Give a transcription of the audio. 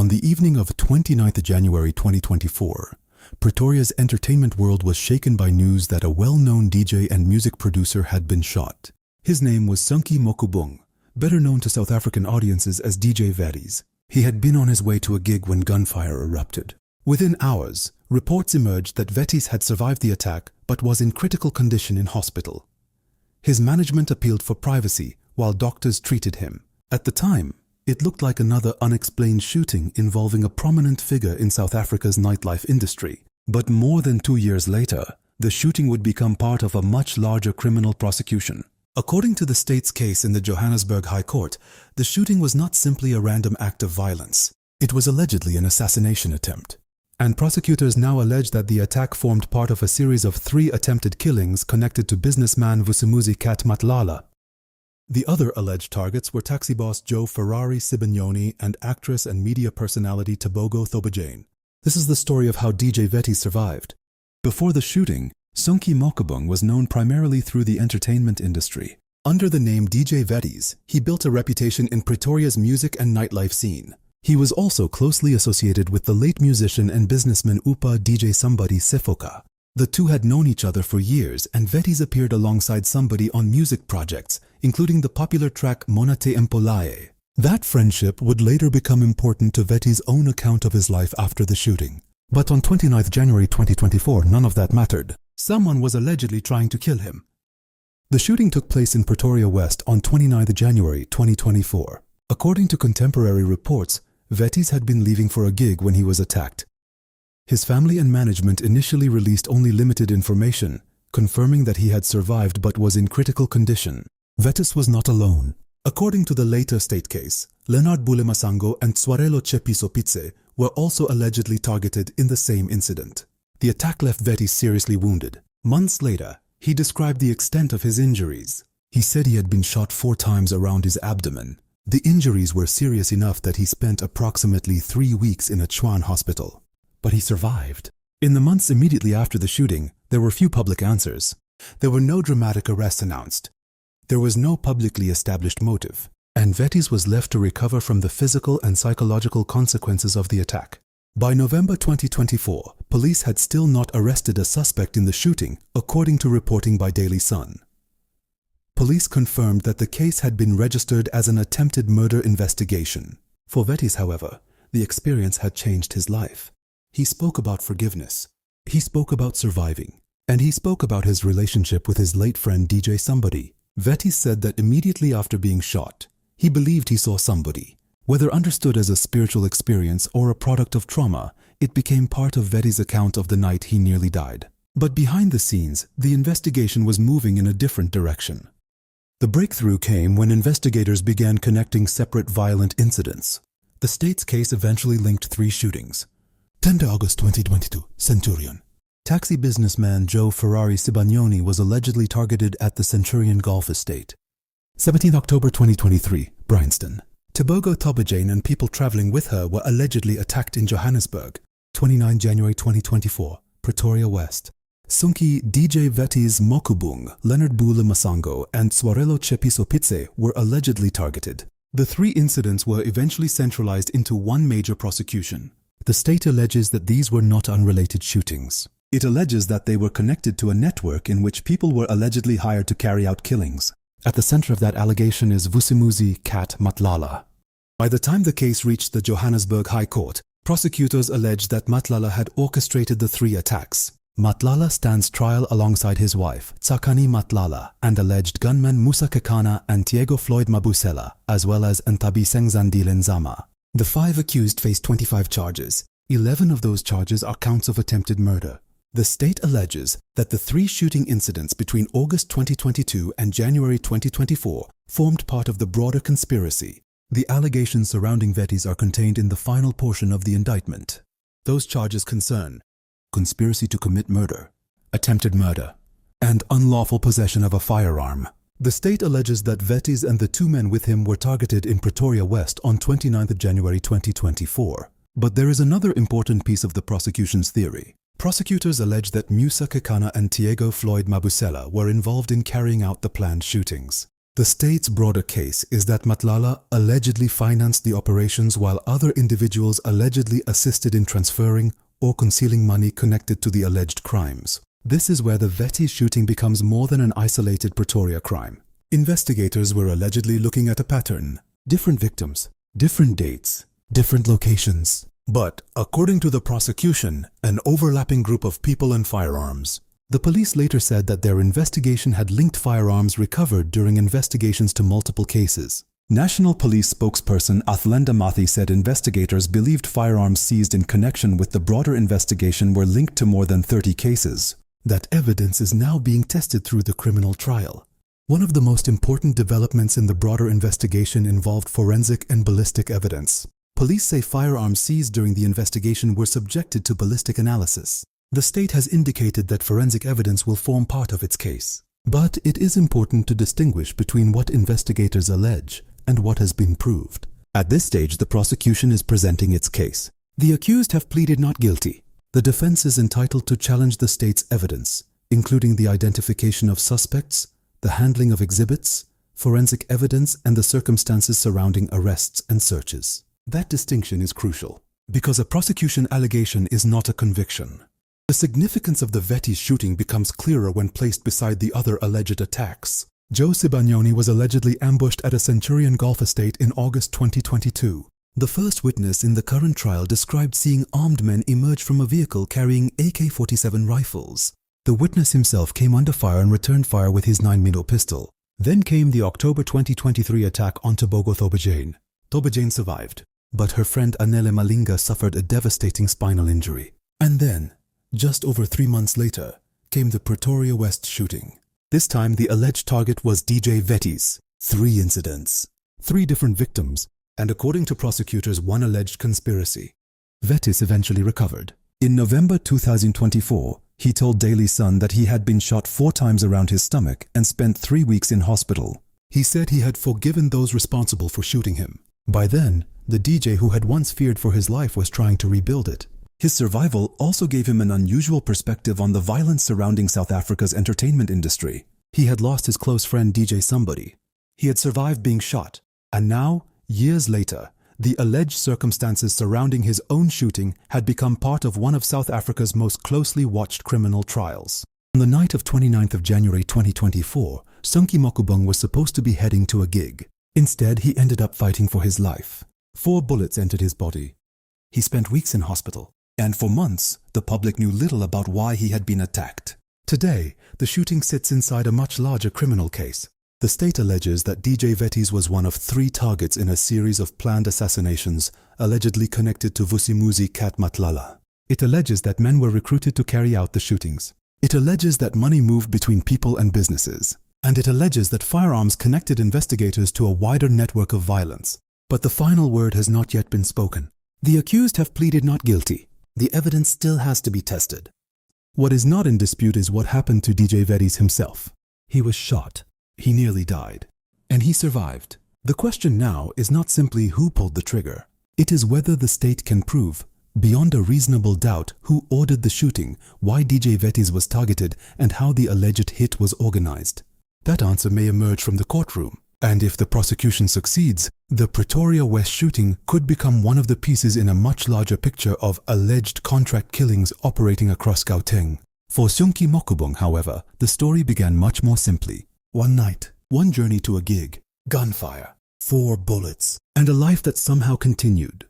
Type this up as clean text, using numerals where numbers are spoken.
On the evening of 29th January 2024, Pretoria's entertainment world was shaken by news that a well-known DJ and music producer had been shot. His name was Sunky Mokubung, better known to South African audiences as DJ Vettys. He had been on his way to a gig when gunfire erupted. Within hours, reports emerged that Vettys had survived the attack but was in critical condition in hospital. His management appealed for privacy while doctors treated him. At the time, it looked like another unexplained shooting involving a prominent figure in South Africa's nightlife industry. But more than 2 years later, the shooting would become part of a much larger criminal prosecution. According to the state's case in the Johannesburg High Court, the shooting was not simply a random act of violence. It was allegedly an assassination attempt. And prosecutors now allege that the attack formed part of a series of 3 attempted killings connected to businessman Vusumuzi Kat Matlala. The other alleged targets were taxi boss Joe Ferrari Sibagnoni and actress and media personality Tebogo Thobajane. This is the story of how DJ Vettys survived. Before the shooting, Sunky Mokubung was known primarily through the entertainment industry. Under the name DJ Vettys, he built a reputation in Pretoria's music and nightlife scene. He was also closely associated with the late musician and businessman Upa DJ Somebody Sefoka. The two had known each other for years, and Vettys appeared alongside Somebody on music projects, including the popular track Monate Empolaye. That friendship would later become important to Vettys' own account of his life after the shooting. But on 29th January 2024, none of that mattered. Someone was allegedly trying to kill him. The shooting took place in Pretoria West on 29th January 2024. According to contemporary reports, Vettys had been leaving for a gig when he was attacked. His family and management initially released only limited information, confirming that he had survived but was in critical condition. Vettys was not alone. According to the later state case, Leonard Bulemasango and Tswarelo Tshepisopitse were also allegedly targeted in the same incident. The attack left Vettys seriously wounded. Months later, he described the extent of his injuries. He said he had been shot 4 times around his abdomen. The injuries were serious enough that he spent approximately 3 weeks in a Tshwane hospital. But he survived. In the months immediately after the shooting, there were few public answers. There were no dramatic arrests announced. There was no publicly established motive, and Vettys was left to recover from the physical and psychological consequences of the attack. By November 2024, police had still not arrested a suspect in the shooting, according to reporting by Daily Sun. Police confirmed that the case had been registered as an attempted murder investigation. For Vettys, however, the experience had changed his life. He spoke about forgiveness. He spoke about surviving. And he spoke about his relationship with his late friend DJ Somebody. Vettys said that immediately after being shot, he believed he saw somebody. Whether understood as a spiritual experience or a product of trauma, it became part of Vettys' account of the night he nearly died. But behind the scenes, the investigation was moving in a different direction. The breakthrough came when investigators began connecting separate violent incidents. The state's case eventually linked 3 shootings. 10 August 2022, Centurion. Taxi businessman Joe Ferrari Sibagnoni was allegedly targeted at the Centurion Golf Estate. 17 October 2023, Bryanston. Tebogo Thobajane and people traveling with her were allegedly attacked in Johannesburg. 29 January 2024, Pretoria West. Sunky DJ Vettys Mokubung, Leonard Bulemasango, and Tswarelo Tshepisopitse were allegedly targeted. The 3 incidents were eventually centralized into one major prosecution. The state alleges that these were not unrelated shootings. It alleges that they were connected to a network in which people were allegedly hired to carry out killings. At the center of that allegation is Vusumuzi Kat Matlala. By the time the case reached the Johannesburg High Court, prosecutors alleged that Matlala had orchestrated the 3 attacks. Matlala stands trial alongside his wife, Tsakani Matlala, and alleged gunmen Musa Kekana and Diego Floyd Mabusela, as well as Ntabiseng Zandile Nzama. The 5 accused face 25 charges. 11 of those charges are counts of attempted murder. The state alleges that the 3 shooting incidents between August 2022 and January 2024 formed part of the broader conspiracy. The allegations surrounding Vettys are contained in the final portion of the indictment. Those charges concern conspiracy to commit murder, attempted murder, and unlawful possession of a firearm. The state alleges that Vettys and the 2 men with him were targeted in Pretoria West on 29 January 2024. But there is another important piece of the prosecution's theory. Prosecutors allege that Musa Kekana and Diego Floyd Mabusela were involved in carrying out the planned shootings. The state's broader case is that Matlala allegedly financed the operations while other individuals allegedly assisted in transferring or concealing money connected to the alleged crimes. This is where the Vettys shooting becomes more than an isolated Pretoria crime. Investigators were allegedly looking at a pattern. Different victims, different dates, different locations. But, according to the prosecution, an overlapping group of people and firearms. The police later said that their investigation had linked firearms recovered during investigations to multiple cases. National Police spokesperson Athlenda Mathi said investigators believed firearms seized in connection with the broader investigation were linked to more than 30 cases. That evidence is now being tested through the criminal trial. One of the most important developments in the broader investigation involved forensic and ballistic evidence. Police say firearms seized during the investigation were subjected to ballistic analysis. The state has indicated that forensic evidence will form part of its case. But it is important to distinguish between what investigators allege and what has been proved. At this stage, the prosecution is presenting its case. The accused have pleaded not guilty. The defense is entitled to challenge the state's evidence, including the identification of suspects, the handling of exhibits, forensic evidence, and the circumstances surrounding arrests and searches. That distinction is crucial, because a prosecution allegation is not a conviction. The significance of the Vettys shooting becomes clearer when placed beside the other alleged attacks. Joe Sibagnoni was allegedly ambushed at a Centurion Golf estate in August 2022. The first witness in the current trial described seeing armed men emerge from a vehicle carrying AK-47 rifles. The witness himself came under fire and returned fire with his 9mm pistol. Then came the October 2023 attack on Tebogo Thobajane. Thobajane survived, but her friend Anele Malinga suffered a devastating spinal injury. And then, just over 3 months later, came the Pretoria West shooting. This time, the alleged target was DJ Vettys. 3 incidents, 3 different victims, and according to prosecutors, 1 alleged conspiracy. Vettys eventually recovered. In November 2024, he told Daily Sun that he had been shot 4 times around his stomach and spent 3 weeks in hospital. He said he had forgiven those responsible for shooting him. By then, the DJ who had once feared for his life was trying to rebuild it. His survival also gave him an unusual perspective on the violence surrounding South Africa's entertainment industry. He had lost his close friend DJ Somebody. He had survived being shot. And now, years later, the alleged circumstances surrounding his own shooting had become part of one of South Africa's most closely watched criminal trials. On the night of 29th of January 2024, Sunki Mokubung was supposed to be heading to a gig. Instead, he ended up fighting for his life. 4 bullets entered his body. He spent weeks in hospital. And for months, the public knew little about why he had been attacked. Today, the shooting sits inside a much larger criminal case. The state alleges that DJ Vettys was one of 3 targets in a series of planned assassinations allegedly connected to Vusimuzi Cat Matlala. It alleges that men were recruited to carry out the shootings. It alleges that money moved between people and businesses. And it alleges that firearms connected investigators to a wider network of violence. But the final word has not yet been spoken. The accused have pleaded not guilty. The evidence still has to be tested. What is not in dispute is what happened to DJ Vettys himself. He was shot. He nearly died. And he survived. The question now is not simply who pulled the trigger. It is whether the state can prove, beyond a reasonable doubt, who ordered the shooting, why DJ Vettys was targeted, and how the alleged hit was organized. That answer may emerge from the courtroom. And if the prosecution succeeds, the Pretoria West shooting could become one of the pieces in a much larger picture of alleged contract killings operating across Gauteng. For Sunki Mokubung, however, the story began much more simply. One night, one journey to a gig, gunfire, 4 bullets, and a life that somehow continued.